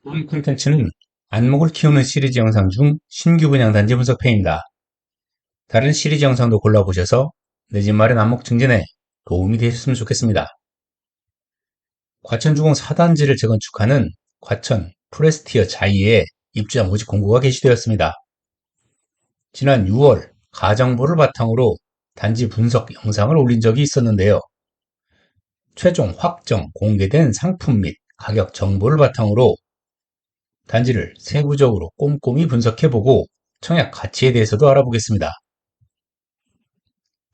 이번 콘텐츠는 안목을 키우는 시리즈 영상 중 신규 분양 단지 분석편입니다. 다른 시리즈 영상도 골라보셔서 내 집 마련 안목 증진에 도움이 되셨으면 좋겠습니다. 과천주공 4단지를 재건축하는 과천 프레스티어 자이에 입주자 모집 공고가 게시되었습니다. 지난 6월 가정부를 바탕으로 단지 분석 영상을 올린 적이 있었는데요. 최종 확정 공개된 상품 및 가격 정보를 바탕으로 단지를 세부적으로 꼼꼼히 분석해보고 청약 가치에 대해서도 알아보겠습니다.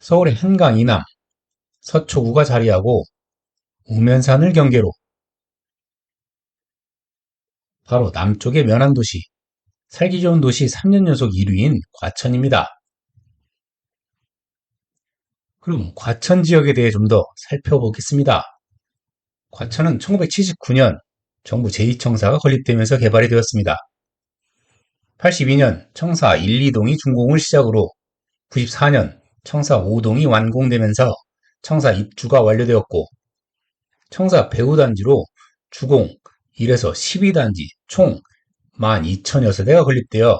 서울의 한강 이남, 서초구가 자리하고 우면산을 경계로 바로 남쪽의 면한도시, 살기 좋은 도시 3년 연속 1위인 과천입니다. 그럼 과천 지역에 대해 좀 더 살펴보겠습니다. 과천은 1979년 정부 제2청사가 건립되면서 개발이 되었습니다. 82년 청사 1, 2동이 준공을 시작으로 94년 청사 5동이 완공되면서 청사 입주가 완료되었고 청사 배후단지로 주공 1에서 12단지 총 12,006대가 건립되어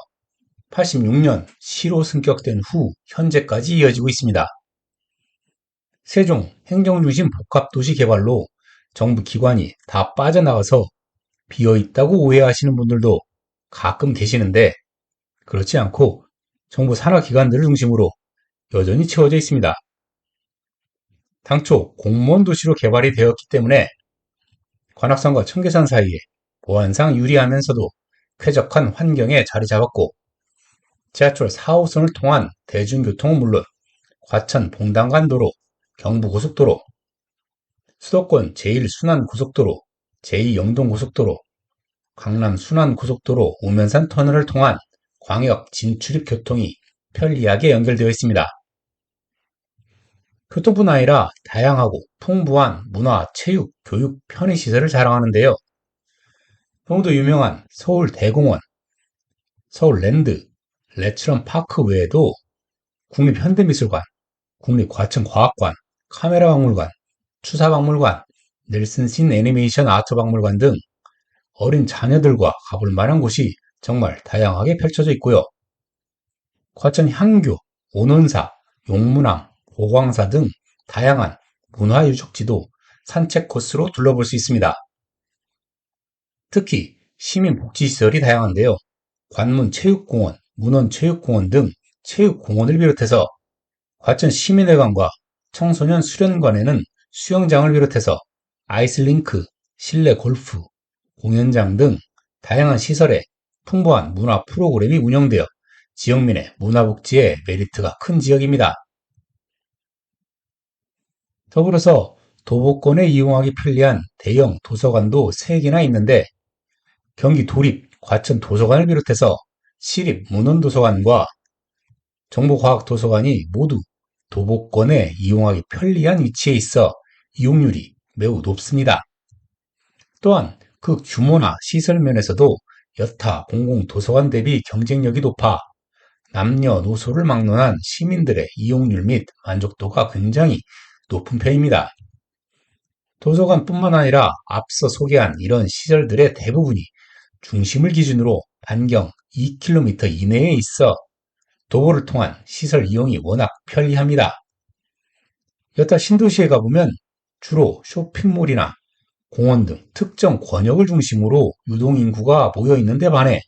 86년 시로 승격된 후 현재까지 이어지고 있습니다. 세종 행정중심 복합도시 개발로 정부 기관이 다 빠져나가서 비어있다고 오해하시는 분들도 가끔 계시는데 그렇지 않고 정부 산하기관들을 중심으로 여전히 채워져 있습니다. 당초 공무원 도시로 개발이 되었기 때문에 관악산과 청계산 사이에 보안상 유리하면서도 쾌적한 환경에 자리 잡았고 지하철 4호선을 통한 대중교통은 물론 과천 봉단간도로, 경부고속도로, 수도권 제1순환고속도로, 제2영동고속도로, 강남 순환고속도로 우면산 터널을 통한 광역 진출입 교통이 편리하게 연결되어 있습니다. 교통뿐 아니라 다양하고 풍부한 문화, 체육, 교육, 편의시설을 자랑하는데요. 너무도 유명한 서울대공원, 서울랜드, 레츠런파크 외에도 국립현대미술관, 국립과천과학관, 카메라박물관, 추사박물관, 넬슨신 애니메이션 아트박물관 등 어린 자녀들과 가볼 만한 곳이 정말 다양하게 펼쳐져 있고요. 과천 향교, 온원사, 용문암, 보광사 등 다양한 문화유적지도 산책 코스로 둘러볼 수 있습니다. 특히 시민복지시설이 다양한데요. 관문체육공원, 문헌체육공원 등 체육공원을 비롯해서 과천 시민회관과 청소년 수련관에는 수영장을 비롯해서 아이스링크, 실내 골프, 공연장 등 다양한 시설에 풍부한 문화 프로그램이 운영되어 지역민의 문화복지에 메리트가 큰 지역입니다. 더불어서 도보권에 이용하기 편리한 대형 도서관도 3개나 있는데 경기 도립 과천 도서관을 비롯해서 시립 문헌도서관과 정보과학도서관이 모두 도보권에 이용하기 편리한 위치에 있어 이용률이 매우 높습니다. 또한 그 규모나 시설 면에서도 여타 공공도서관 대비 경쟁력이 높아 남녀노소를 막론한 시민들의 이용률 및 만족도가 굉장히 높은 편입니다. 도서관뿐만 아니라 앞서 소개한 이런 시설들의 대부분이 중심을 기준으로 반경 2km 이내에 있어 도보를 통한 시설 이용이 워낙 편리합니다. 여타 신도시에 가보면 주로 쇼핑몰이나 공원 등 특정 권역을 중심으로 유동인구가 모여 있는데 반해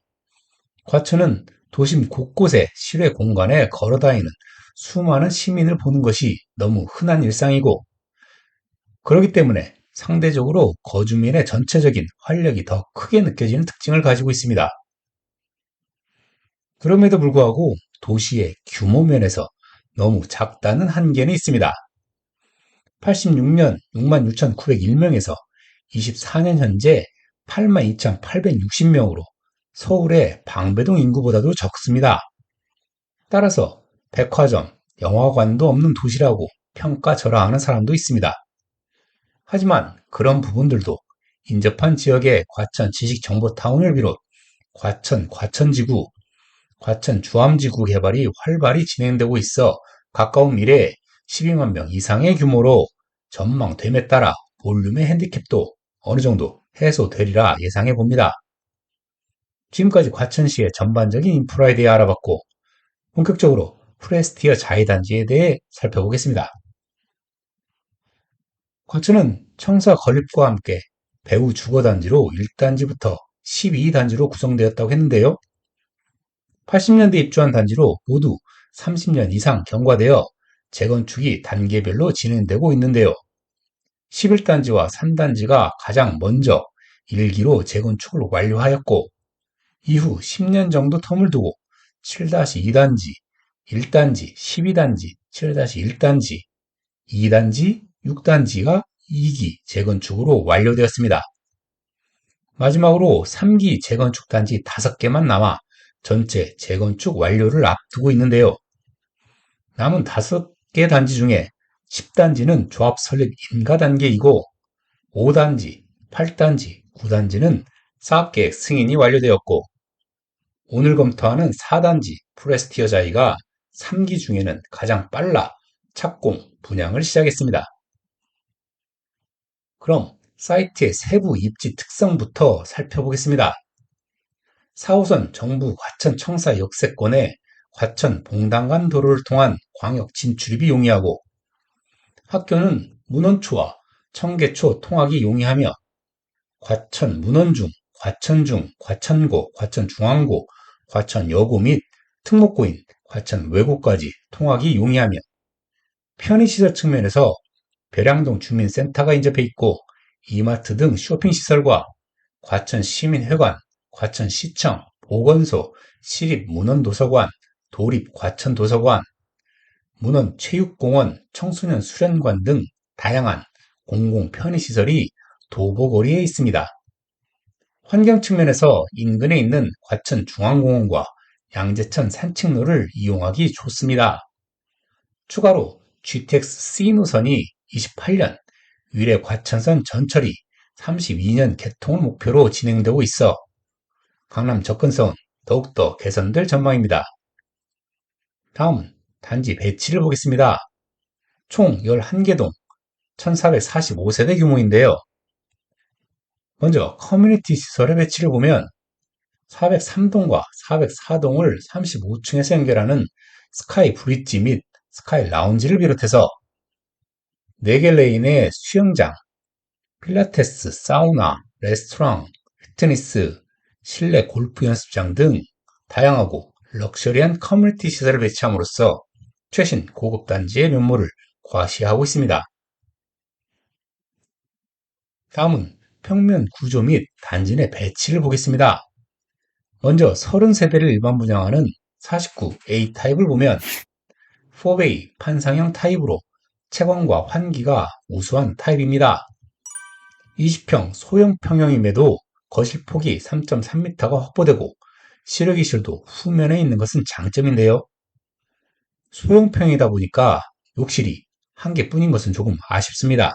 과천은 도심 곳곳에 실외 공간에 걸어다니는 수많은 시민을 보는 것이 너무 흔한 일상이고 그렇기 때문에 상대적으로 거주민의 전체적인 활력이 더 크게 느껴지는 특징을 가지고 있습니다. 그럼에도 불구하고 도시의 규모 면에서 너무 작다는 한계는 있습니다. 86년 66,901명에서 24년 현재 82,860명으로 서울의 방배동 인구보다도 적습니다. 따라서 백화점, 영화관도 없는 도시라고 평가절하하는 사람도 있습니다. 하지만 그런 부분들도 인접한 지역의 과천 지식정보타운을 비롯 과천 과천지구, 과천 주암지구 개발이 활발히 진행되고 있어 가까운 미래에 12만 명 이상의 규모로 전망됨에 따라 볼륨의 핸디캡도 어느 정도 해소되리라 예상해 봅니다. 지금까지 과천시의 전반적인 인프라에 대해 알아봤고 본격적으로 프레스티어 자이단지에 대해 살펴보겠습니다. 과천은 청사 건립과 함께 배후 주거단지로 1단지부터 12단지로 구성되었다고 했는데요. 80년대 입주한 단지로 모두 30년 이상 경과되어 재건축이 단계별로 진행되고 있는데요. 11단지와 3단지가 가장 먼저 1기로 재건축을 완료하였고 이후 10년 정도 텀을 두고 7-2단지, 1단지, 12단지, 7-1단지, 2단지, 6단지가 2기 재건축으로 완료되었습니다. 마지막으로 3기 재건축 단지 5개만 남아 전체 재건축 완료를 앞두고 있는데요. 남은 5개 단지 중에 10단지는 조합 설립 인가 단계이고 5단지, 8단지, 9단지는 사업계획 승인이 완료되었고 오늘 검토하는 4단지 프레스티어 자이가 3기 중에는 가장 빨라 착공, 분양을 시작했습니다. 그럼 사이트의 세부 입지 특성부터 살펴보겠습니다. 4호선 정부 과천 청사 역세권에 과천 봉당간 도로를 통한 광역 진출입이 용이하고 학교는 문원초와 청계초 통학이 용이하며 과천 문원중, 과천중, 과천고, 과천중앙고, 과천여고 및 특목고인 과천 외고까지 통학이 용이하며 편의시설 측면에서 벼량동 주민센터가 인접해 있고 이마트 등 쇼핑시설과 과천시민회관, 과천시청, 보건소, 시립문헌도서관, 도립과천도서관, 문헌체육공원, 청소년 수련관 등 다양한 공공편의시설이 도보거리에 있습니다. 환경 측면에서 인근에 있는 과천중앙공원과 양재천 산책로를 이용하기 좋습니다. 추가로 GTX-C 노선이 28년, 위례 과천선 전철이 32년 개통을 목표로 진행되고 있어 강남 접근성은 더욱더 개선될 전망입니다. 다음은 단지 배치를 보겠습니다. 총 11개 동 1445세대 규모인데요. 먼저 커뮤니티 시설의 배치를 보면 403동과 404동을 35층에서 연결하는 스카이 브릿지 및 스카이 라운지를 비롯해서 4개 레인의 수영장, 필라테스, 사우나, 레스토랑, 피트니스, 실내 골프 연습장 등 다양하고 럭셔리한 커뮤니티 시설을 배치함으로써 최신 고급 단지의 면모를 과시하고 있습니다. 다음은 평면 구조 및 단지 내 배치를 보겠습니다. 먼저 30세대를 일반 분양하는 49 A타입을 보면 4베이 판상형 타입으로 채광과 환기가 우수한 타입입니다. 20평 소형 평형임에도 거실 폭이 3.3m가 확보되고 실외기실도 후면에 있는 것은 장점인데요. 소형평이다 보니까 욕실이 한 개뿐인 것은 조금 아쉽습니다.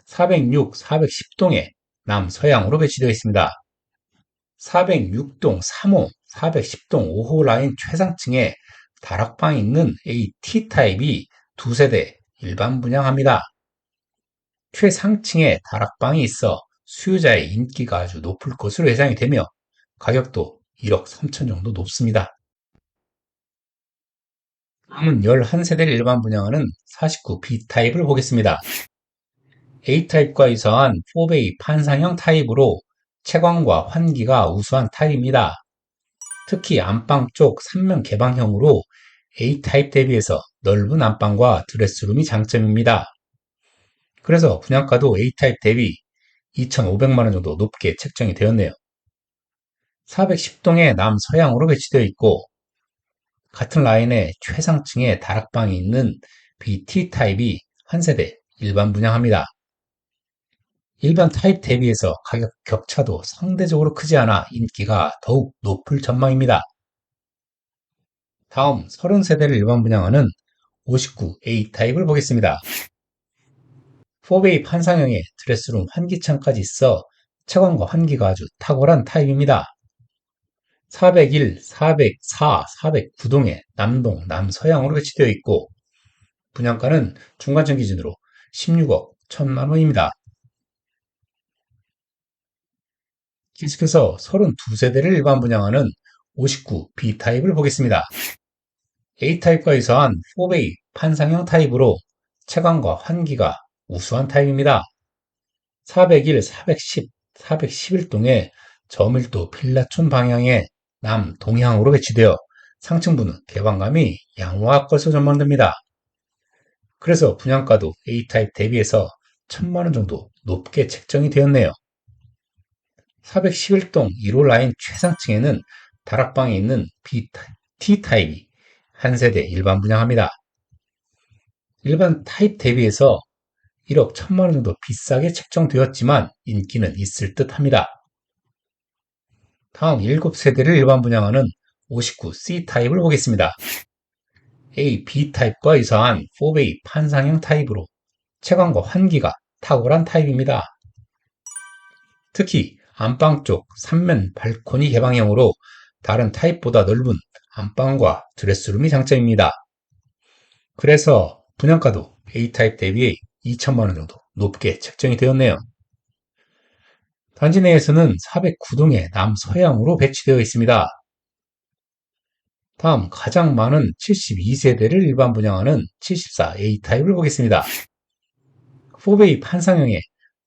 406, 410동에 남서양으로 배치되어 있습니다. 406동 3호, 410동 5호 라인 최상층에 다락방이 있는 AT타입이 2세대 일반 분양합니다. 최상층에 다락방이 있어 수요자의 인기가 아주 높을 것으로 예상이 되며 가격도 1억 3천 정도 높습니다. 다음은 11세대를 일반 분양하는 49 B타입을 보겠습니다. A타입과 유사한 4베이 판상형 타입으로 채광과 환기가 우수한 타입입니다. 특히 안방 쪽 3면 개방형으로 A타입 대비해서 넓은 안방과 드레스룸이 장점입니다. 그래서 분양가도 A타입 대비 2,500만원 정도 높게 책정이 되었네요. 410동에 남서양으로 배치되어 있고 같은 라인에 최상층에 다락방이 있는 BT타입이 한 세대 일반 분양합니다. 일반 타입 대비해서 가격 격차도 상대적으로 크지 않아 인기가 더욱 높을 전망입니다. 다음 30세대를 일반 분양하는 59 A타입을 보겠습니다. 4베이 판상형에 드레스룸 환기창까지 있어 채광과 환기가 아주 탁월한 타입입니다. 401, 404, 409동에 남동, 남서양으로 배치되어 있고 분양가는 중간점 기준으로 16억 1천만 원입니다. 계속해서 32세대를 일반 분양하는 59 B타입을 보겠습니다. A타입과 유사한 4베이 판상형 타입으로 채광과 환기가 우수한 타입입니다. 401, 410, 411동의 저밀도 빌라촌 방향의 남동향으로 배치되어 상층부는 개방감이 양호할 것으로 전망됩니다. 그래서 분양가도 A타입 대비해서 1,000만원 정도 높게 책정이 되었네요. 411동 1호 라인 최상층에는 다락방에 있는 T타입이 한 세대 일반 분양합니다. 일반 타입 대비해서 1억 1,000만원 정도 비싸게 책정되었지만 인기는 있을 듯 합니다. 다음 7세대를 일반 분양하는 59 C타입을 보겠습니다. A, B타입과 유사한 4베이 판상형 타입으로 채광과 환기가 탁월한 타입입니다. 특히 안방 쪽 3면 발코니 개방형으로 다른 타입보다 넓은 안방과 드레스룸이 장점입니다. 그래서 분양가도 A타입 대비 2,000만원 정도 높게 책정이 되었네요. 단지 내에서는 409동의 남서향으로 배치되어 있습니다. 다음 가장 많은 72세대를 일반 분양하는 74 A타입을 보겠습니다. 4베이 판상형에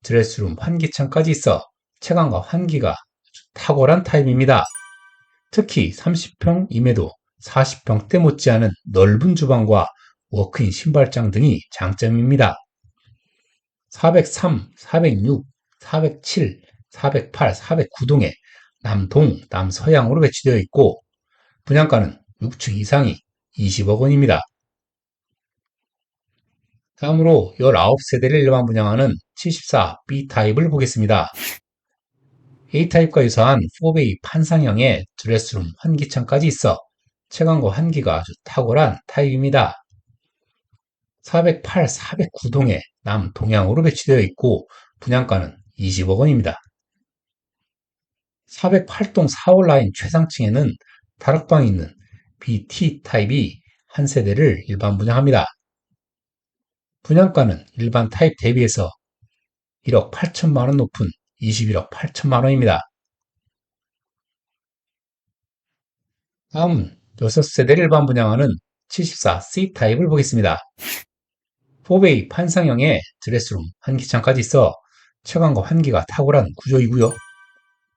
드레스룸 환기창까지 있어 채광과 환기가 아주 탁월한 타입입니다. 특히 30평임에도 40평대 못지않은 넓은 주방과 워크인 신발장 등이 장점입니다. 403, 406, 407, 408, 409동에 남동, 남서향으로 배치되어 있고 분양가는 6층 이상이 20억 원입니다. 다음으로 19세대를 일반 분양하는 74 B타입을 보겠습니다. A타입과 유사한 4베이 판상형의 드레스룸 환기창까지 있어 채광과 환기가 아주 탁월한 타입입니다. 408, 409동에 남동향으로 배치되어 있고 분양가는 20억 원입니다. 408동 4호 라인 최상층에는 다락방이 있는 BT 타입이 한 세대를 일반 분양합니다. 분양가는 일반 타입 대비해서 1억 8천만 원 높은 21억 8천만 원입니다. 다음은 6세대를 일반 분양하는 74C 타입을 보겠습니다. 4베이 판상형의 드레스룸 환기창까지 있어 채광과 환기가 탁월한 구조이고요.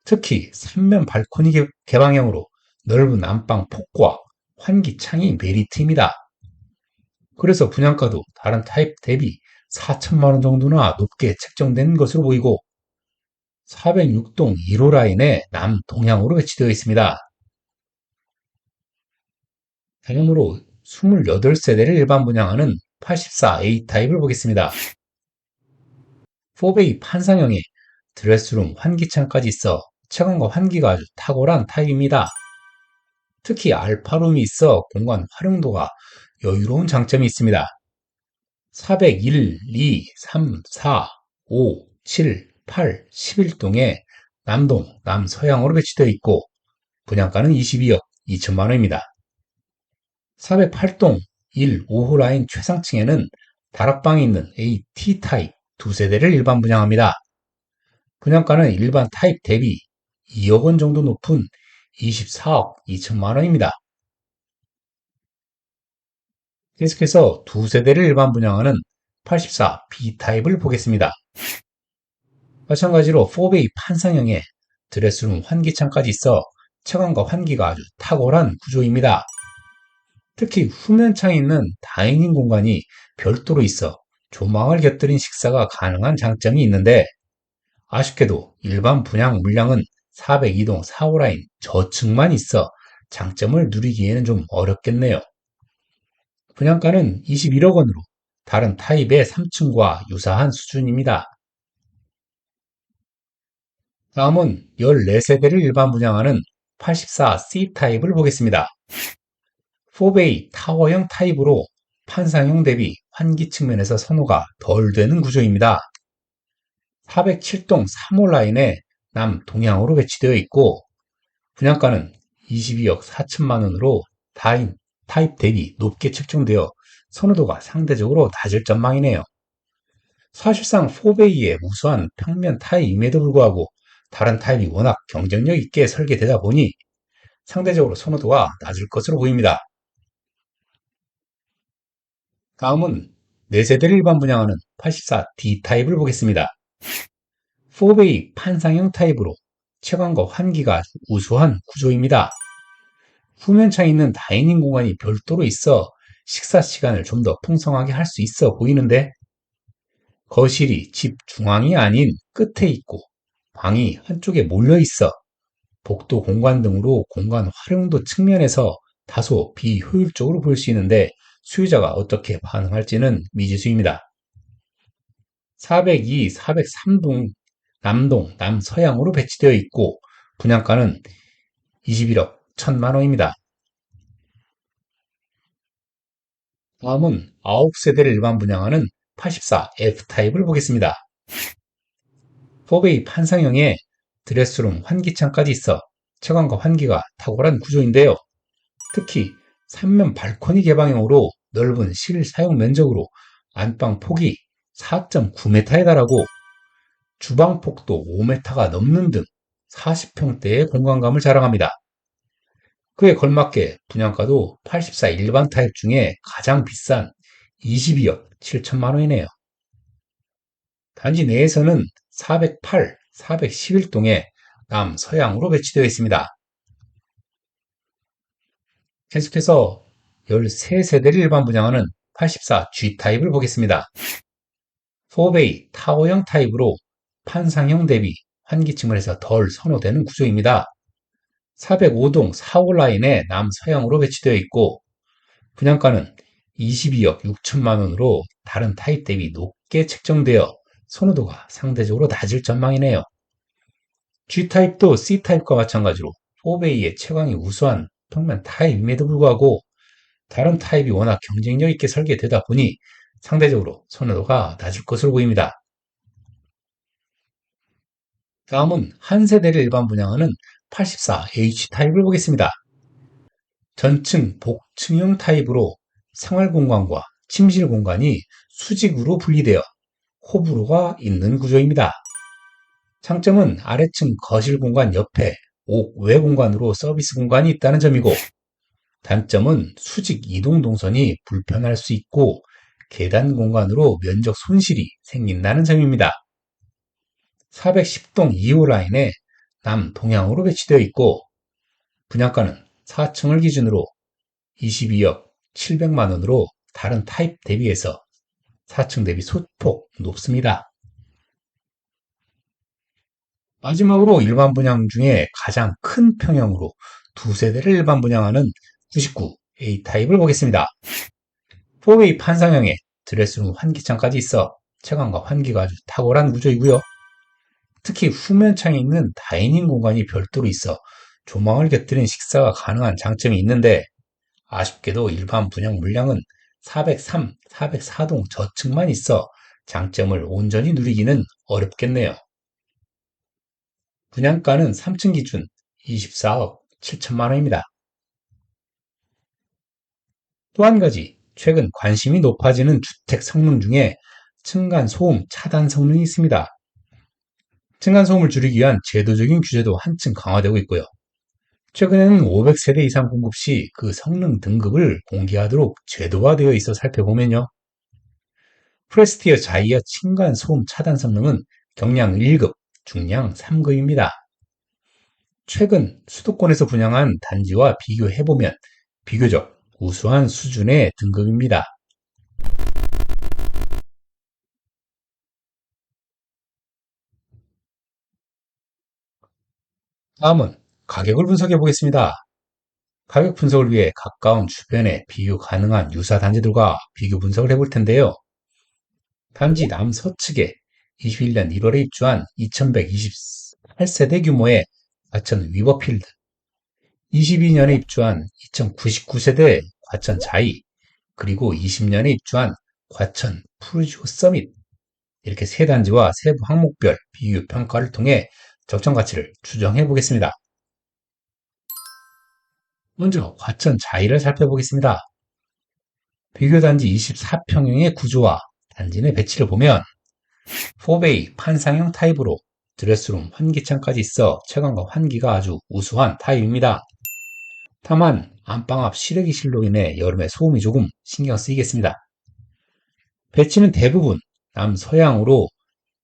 특히 3면 발코니 개방형으로 넓은 안방 폭과 환기창이 메리트입니다. 그래서 분양가도 다른 타입 대비 4천만 원 정도나 높게 책정된 것으로 보이고 406동 1호 라인에 남동향으로 배치되어 있습니다. 다음으로 28세대를 일반 분양하는 84A 타입을 보겠습니다. 4베이 판상형에 드레스룸 환기창까지 있어 채광과 환기가 아주 탁월한 타입입니다. 특히 알파룸이 있어 공간 활용도가 여유로운 장점이 있습니다. 401, 2, 3, 4, 5, 7, 8, 11동에 남동, 남서향으로 배치되어 있고 분양가는 22억 2천만 원입니다. 408동 1, 5호 라인 최상층에는 다락방이 있는 AT 타입 두 세대를 일반 분양합니다. 분양가는 일반 타입 대비 2억 원 정도 높은 24억 2천만 원입니다. 계속해서 두 세대를 일반 분양하는 84 B타입을 보겠습니다. 마찬가지로 4베이 판상형에 드레스룸 환기창까지 있어 채광과 환기가 아주 탁월한 구조입니다. 특히 후면창에 있는 다이닝 공간이 별도로 있어 조망을 곁들인 식사가 가능한 장점이 있는데 아쉽게도 일반 분양 물량은 402동 4호 라인 저층만 있어 장점을 누리기에는 좀 어렵겠네요. 분양가는 21억 원으로 다른 타입의 3층과 유사한 수준입니다. 다음은 14세대를 일반 분양하는 84C 타입을 보겠습니다. 4베이 타워형 타입으로 판상형 대비 환기 측면에서 선호가 덜 되는 구조입니다. 407동 3호 라인에 남동향으로 배치되어 있고 분양가는 22억 4천만 원으로 타입 대비 높게 책정되어 선호도가 상대적으로 낮을 전망이네요. 사실상 4베이의 우수한 평면 타입임에도 불구하고 다른 타입이 워낙 경쟁력 있게 설계되다 보니 상대적으로 선호도가 낮을 것으로 보입니다. 다음은 4세대를 일반 분양하는 84D 타입을 보겠습니다. 4베이 판상형 타입으로 채광과 환기가 아주 우수한 구조입니다. 후면창에 있는 다이닝 공간이 별도로 있어 식사 시간을 좀 더 풍성하게 할 수 있어 보이는데, 거실이 집 중앙이 아닌 끝에 있고 방이 한쪽에 몰려 있어 복도 공간 등으로 공간 활용도 측면에서 다소 비효율적으로 보일 수 있는데, 수요자가 어떻게 반응할지는 미지수입니다. 402, 403동 남동, 남서양으로 배치되어 있고 분양가는 21억 1천만 원입니다. 다음은 9세대를 일반 분양하는 84F 타입을 보겠습니다. 4베이 판상형에 드레스룸 환기창까지 있어 채광과 환기가 탁월한 구조인데요. 특히 3면 발코니 개방형으로 넓은 실사용 면적으로 안방 폭이 4.9m에 달하고 주방 폭도 5m가 넘는 등 40평대의 공간감을 자랑합니다. 그에 걸맞게 분양가도 84 일반 타입 중에 가장 비싼 22억 7천만 원이네요. 단지 내에서는 408, 411동에 남서양으로 배치되어 있습니다. 계속해서 13세대를 일반 분양하는 84G 타입을 보겠습니다. 4베이 타워형 타입으로 판상형 대비 환기 측면에서 덜 선호되는 구조입니다. 405동 4호 라인에 남서양으로 배치되어 있고 분양가는 22억 6천만 원으로 다른 타입 대비 높게 책정되어 선호도가 상대적으로 낮을 전망이네요. G타입도 C타입과 마찬가지로 4베이의 채광이 우수한 평면 타입임에도 불구하고 다른 타입이 워낙 경쟁력 있게 설계되다 보니 상대적으로 선호도가 낮을 것으로 보입니다. 다음은 한 세대를 일반 분양하는 84H 타입을 보겠습니다. 전층 복층형 타입으로 생활 공간과 침실 공간이 수직으로 분리되어 호불호가 있는 구조입니다. 장점은 아래층 거실 공간 옆에 옥외 공간으로 서비스 공간이 있다는 점이고, 단점은 수직 이동 동선이 불편할 수 있고 계단 공간으로 면적 손실이 생긴다는 점입니다. 410동 2호 라인에 남동향으로 배치되어 있고 분양가는 4층을 기준으로 22억 700만 원으로 다른 타입 대비해서 4층 대비 소폭 높습니다. 마지막으로 일반 분양 중에 가장 큰 평형으로 2세대를 일반 분양하는 99A 타입을 보겠습니다. 4웨이 판상형에 드레스룸 환기창까지 있어 채광과 환기가 아주 탁월한 구조이고요. 특히 후면창에 있는 다이닝 공간이 별도로 있어 조망을 곁들인 식사가 가능한 장점이 있는데, 아쉽게도 일반 분양 물량은 403, 404동 저층만 있어 장점을 온전히 누리기는 어렵겠네요. 분양가는 3층 기준 24억 7천만 원입니다. 또 한 가지 최근 관심이 높아지는 주택 성능 중에 층간소음 차단 성능이 있습니다. 층간소음을 줄이기 위한 제도적인 규제도 한층 강화되고 있고요. 최근에는 500세대 이상 공급 시 그 성능 등급을 공개하도록 제도화되어 있어 살펴보면요. 프레스티어 자이아 층간소음 차단 성능은 경량 1급, 중량 3급입니다. 최근 수도권에서 분양한 단지와 비교해보면 비교적 우수한 수준의 등급입니다. 다음은 가격을 분석해 보겠습니다. 가격 분석을 위해 가까운 주변에 비교 가능한 유사 단지들과 비교 분석을 해볼 텐데요. 단지 남서측에 21년 1월에 입주한 2128세대 규모의 과천 위버필드, 22년에 입주한 2099세대 과천 자이, 그리고 20년에 입주한 과천 푸르지오 서밋, 이렇게 세 단지와 세부 항목별 비교 평가를 통해 적정 가치를 추정해 보겠습니다. 먼저 과천 자이를 살펴보겠습니다. 비교 단지 24평형의 구조와 단지 내 배치를 보면 4베이 판상형 타입으로 드레스룸, 환기창까지 있어 채광과 환기가 아주 우수한 타입입니다. 다만 안방 앞 실외기실로 인해 여름에 소음이 조금 신경 쓰이겠습니다. 배치는 대부분 남서향으로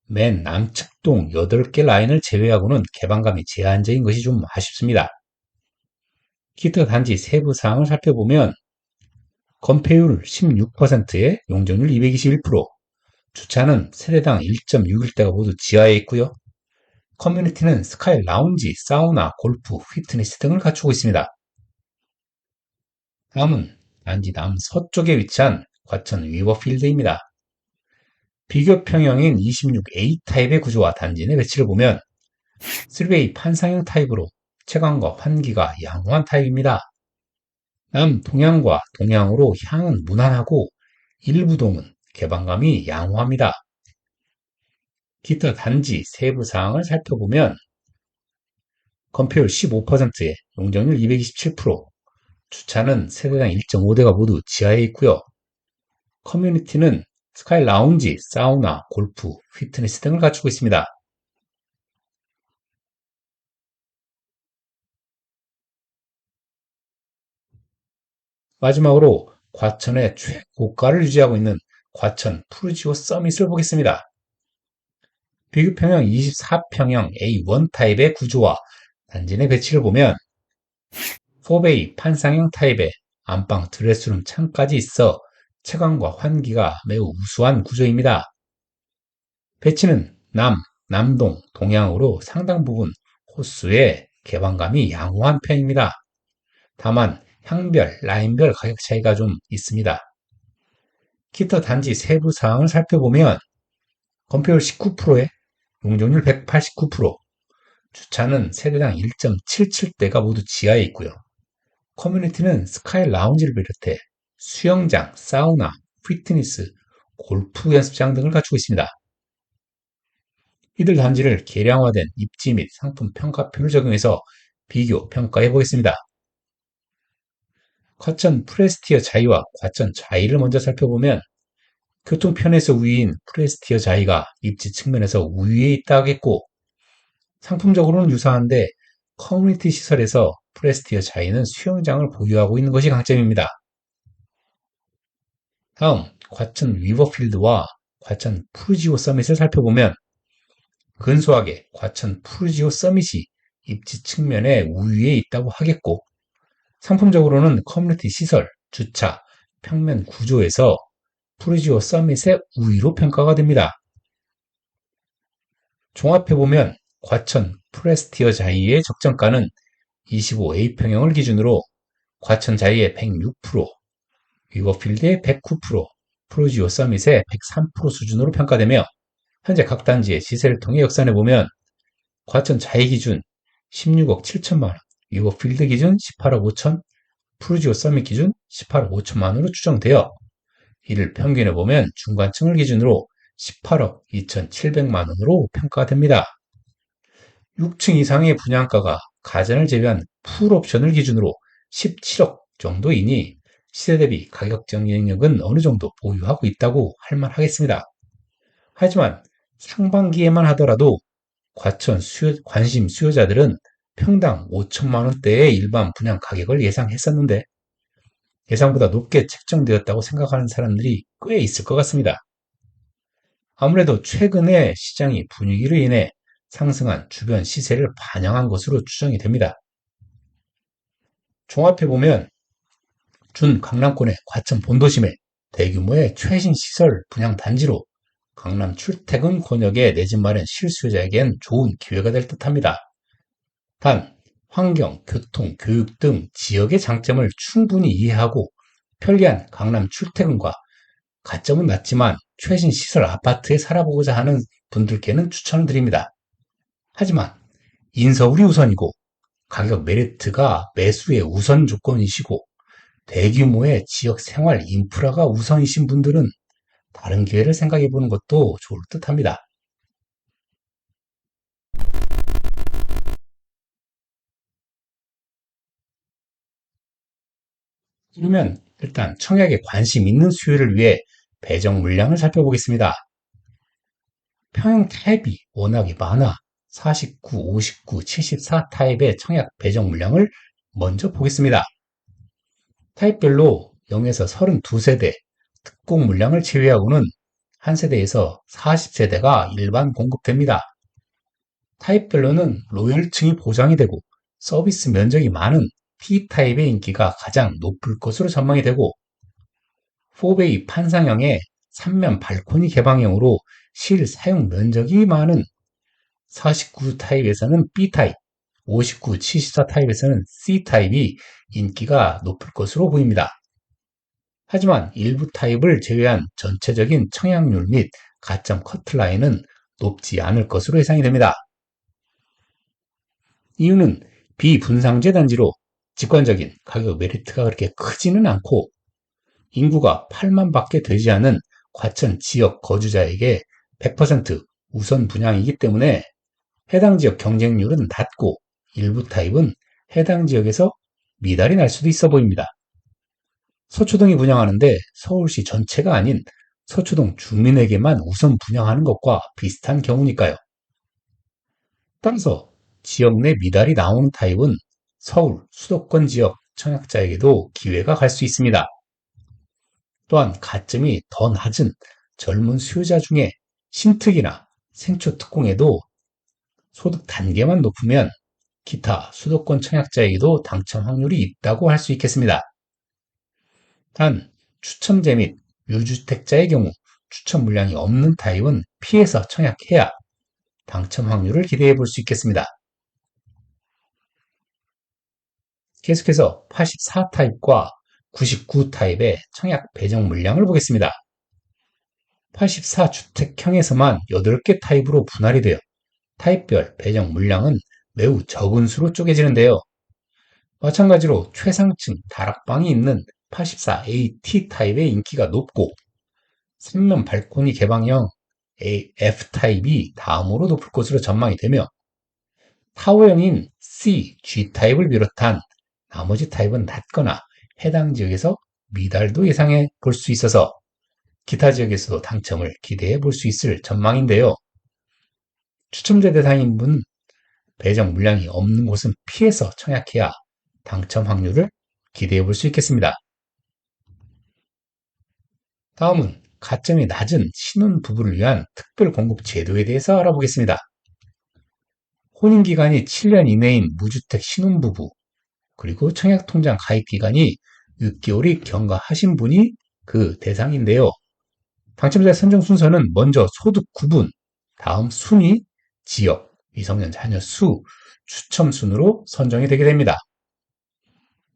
맨 남측 동 8개 라인을 제외하고는 개방감이 제한적인 것이 좀 아쉽습니다. 기타 단지 세부 사항을 살펴보면 건폐율 16%에 용적률 221%, 주차는 세대당 1.6일대가 모두 지하에 있고요. 커뮤니티는 스카이 라운지, 사우나, 골프, 피트니스 등을 갖추고 있습니다. 다음은 단지 남서쪽에 위치한 과천 위버필드입니다. 비교 평형인 26A 타입의 구조와 단지 내 배치를 보면 3웨이 판상형 타입으로 채광과 환기가 양호한 타입입니다. 남동향과 동향으로 향은 무난하고 일부 동은 개방감이 양호합니다. 기타 단지 세부 사항을 살펴보면 건폐율 15%에 용적률 227%, 주차는 세대당 1.5대가 모두 지하에 있고요. 커뮤니티는 스카이 라운지, 사우나, 골프, 피트니스 등을 갖추고 있습니다. 마지막으로 과천의 최고가를 유지하고 있는 과천 푸르지오 서밋을 보겠습니다. 비교평형 24평형 A1 타입의 구조와 단지 내 배치를 보면 4베이 판상형 타입의 안방 드레스룸 창까지 있어 채광과 환기가 매우 우수한 구조입니다. 배치는 남동, 동향으로 상당 부분 호수의 개방감이 양호한 편입니다. 다만 향별, 라인별 가격 차이가 좀 있습니다. 기타 단지 세부 사항을 살펴보면 건폐율 19%에 용적률 189%, 주차는 세대당 1.77대가 모두 지하에 있고요. 커뮤니티는 스카이 라운지를 비롯해 수영장, 사우나, 피트니스, 골프 연습장 등을 갖추고 있습니다. 이들 단지를 개량화된 입지 및 상품 평가표를 적용해서 비교 평가해 보겠습니다. 과천 프레스티어 자이와 과천 자이를 먼저 살펴보면 교통편에서 우위인 프레스티어 자이가 입지 측면에서 우위에 있다 하겠고, 상품적으로는 유사한데 커뮤니티 시설에서 프레스티어 자이는 수영장을 보유하고 있는 것이 강점입니다. 다음 과천 위버필드와 과천 푸르지오 서밋을 살펴보면 근소하게 과천 푸르지오 서밋이 입지 측면에 우위에 있다고 하겠고, 상품적으로는 커뮤니티 시설, 주차, 평면 구조에서 푸르지오 서밋의 우위로 평가가 됩니다. 종합해보면 과천 프레스티어 자이의 적정가는 25A 평형을 기준으로 과천 자이의 106%, 위버필드의 109%, 푸르지오 서밋의 103% 수준으로 평가되며, 현재 각 단지의 시세를 통해 역산해보면 과천 자이 기준 16억 7천만원, 위버필드 기준 18억 5천, 푸르지오 서밋 기준 18억 5천만원으로 추정되어 이를 평균해보면 중간층을 기준으로 18억 2,700만원으로 평가됩니다. 6층 이상의 분양가가 가전을 제외한 풀옵션을 기준으로 17억 정도이니 시세 대비 가격 경쟁력은 어느 정도 보유하고 있다고 할 만하겠습니다. 하지만 상반기에만 하더라도 과천 관심 수요자들은 평당 5천만 원대의 일반 분양 가격을 예상했었는데 예상보다 높게 책정되었다고 생각하는 사람들이 꽤 있을 것 같습니다. 아무래도 최근에 시장이 분위기로 인해 상승한 주변 시세를 반영한 것으로 추정이 됩니다. 종합해보면 준 강남권의 과천 본도심에 대규모의 최신 시설 분양 단지로 강남 출퇴근 권역의 내 집 마련 실수요자에겐 좋은 기회가 될 듯합니다. 단, 환경, 교통, 교육 등 지역의 장점을 충분히 이해하고 편리한 강남 출퇴근과 가점은 낮지만 최신 시설 아파트에 살아보고자 하는 분들께는 추천을 드립니다. 하지만 인서울이 우선이고 가격 메리트가 매수의 우선 조건이시고 대규모의 지역 생활 인프라가 우선이신 분들은 다른 기회를 생각해 보는 것도 좋을 듯합니다. 그러면 일단 청약에 관심 있는 수요를 위해 배정 물량을 살펴보겠습니다. 평형 타입이 워낙에 많아 49, 59, 74 타입의 청약 배정 물량을 먼저 보겠습니다. 타입별로 0에서 32세대 특공 물량을 제외하고는 한 세대에서 40세대가 일반 공급됩니다. 타입별로는 로열층이 보장이 되고 서비스 면적이 많은 T타입의 인기가 가장 높을 것으로 전망이 되고 4베이 판상형의 3면 발코니 개방형으로 실사용 면적이 많은 49 타입에서는 B타입, 59, 74 타입에서는 C타입이 인기가 높을 것으로 보입니다. 하지만 일부 타입을 제외한 전체적인 청약률 및 가점 커트라인은 높지 않을 것으로 예상이 됩니다. 이유는 비분상제 단지로 직관적인 가격 메리트가 그렇게 크지는 않고 인구가 8만밖에 되지 않은 과천 지역 거주자에게 100% 우선 분양이기 때문에 해당 지역 경쟁률은 낮고 일부 타입은 해당 지역에서 미달이 날 수도 있어 보입니다. 서초동이 분양하는데 서울시 전체가 아닌 서초동 주민에게만 우선 분양하는 것과 비슷한 경우니까요. 따라서 지역 내 미달이 나오는 타입은 서울, 수도권 지역 청약자에게도 기회가 갈 수 있습니다. 또한 가점이 더 낮은 젊은 수요자 중에 신특이나 생초 특공에도 소득 단계만 높으면 기타 수도권 청약자에게도 당첨 확률이 있다고 할 수 있겠습니다. 단 추첨제 및 유주택자의 경우 추첨 물량이 없는 타입은 피해서 청약해야 당첨 확률을 기대해 볼 수 있겠습니다. 계속해서 84 타입과 99 타입의 청약 배정 물량을 보겠습니다. 84주택형에서만 8개 타입으로 분할이 되어 타입별 배정 물량은 매우 적은 수로 쪼개지는데요. 마찬가지로 최상층 다락방이 있는 84AT 타입의 인기가 높고 3면 발코니 개방형 F타입이 다음으로 높을 것으로 전망이 되며 타워형인 C, G타입을 비롯한 나머지 타입은 낮거나 해당 지역에서 미달도 예상해 볼 수 있어서 기타 지역에서도 당첨을 기대해 볼 수 있을 전망인데요. 추첨제 대상인 분 배정 물량이 없는 곳은 피해서 청약해야 당첨 확률을 기대해 볼 수 있겠습니다. 다음은 가점이 낮은 신혼부부를 위한 특별 공급 제도에 대해서 알아보겠습니다. 혼인기간이 7년 이내인 무주택 신혼부부, 그리고 청약통장 가입기간이 6개월이 경과하신 분이 그 대상인데요. 당첨자 선정 순서는 먼저 소득 구분, 다음 순위, 지역, 미성년 자녀 수, 추첨 순으로 선정이 되게 됩니다.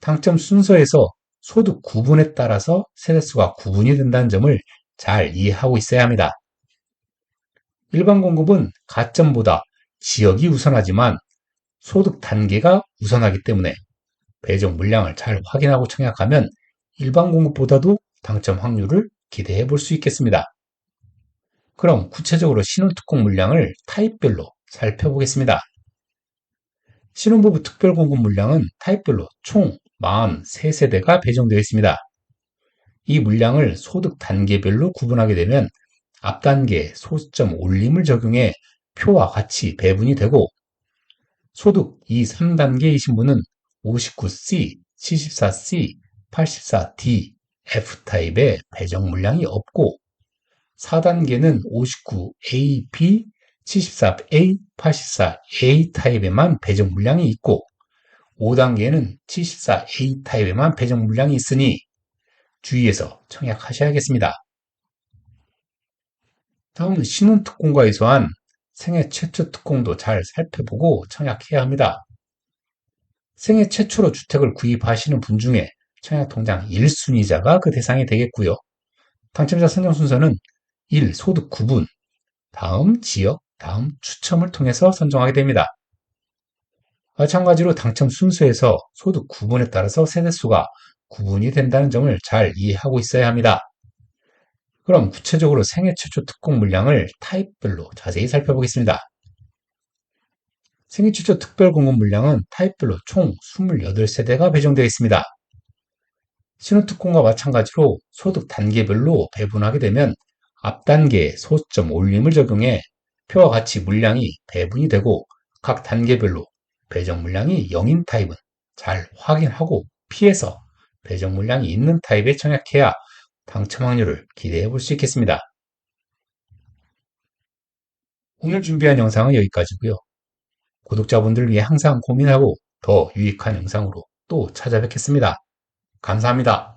당첨 순서에서 소득 구분에 따라서 세대수가 구분이 된다는 점을 잘 이해하고 있어야 합니다. 일반 공급은 가점보다 지역이 우선하지만 소득 단계가 우선하기 때문에 배정 물량을 잘 확인하고 청약하면 일반 공급보다도 당첨 확률을 기대해 볼 수 있겠습니다. 그럼 구체적으로 신혼특공 물량을 타입별로 살펴보겠습니다. 신혼부부 특별공급 물량은 타입별로 총 43세대가 배정되어 있습니다. 이 물량을 소득 단계별로 구분하게 되면 앞단계 소수점 올림을 적용해 표와 같이 배분이 되고 소득 2, 3단계이신 분은 59C, 74C, 84D, F타입의 배정 물량이 없고 4단계는 59A, B, 74A, 84A 타입에만 배정 물량이 있고 5단계는 74A 타입에만 배정 물량이 있으니 주의해서 청약하셔야겠습니다. 다음은 신혼특공과 유사한 생애 최초 특공도 잘 살펴보고 청약해야 합니다. 생애 최초로 주택을 구입하시는 분 중에 청약통장 1순위자가 그 대상이 되겠고요. 당첨자 선정 순서는 1. 소득 구분, 다음 지역, 다음 추첨을 통해서 선정하게 됩니다. 마찬가지로 당첨 순서에서 소득 구분에 따라서 세대수가 구분이 된다는 점을 잘 이해하고 있어야 합니다. 그럼 구체적으로 생애 최초 특공 물량을 타입별로 자세히 살펴보겠습니다. 생애 최초 특별 공급 물량은 타입별로 총 28세대가 배정되어 있습니다. 신혼특공과 마찬가지로 소득 단계별로 배분하게 되면 앞단계에 소수점 올림을 적용해 표와 같이 물량이 배분이 되고 각 단계별로 배정 물량이 0인 타입은 잘 확인하고 피해서 배정 물량이 있는 타입에 청약해야 당첨 확률을 기대해 볼 수 있겠습니다. 오늘 준비한 영상은 여기까지고요. 구독자분들 위해 항상 고민하고 더 유익한 영상으로 또 찾아뵙겠습니다. 감사합니다.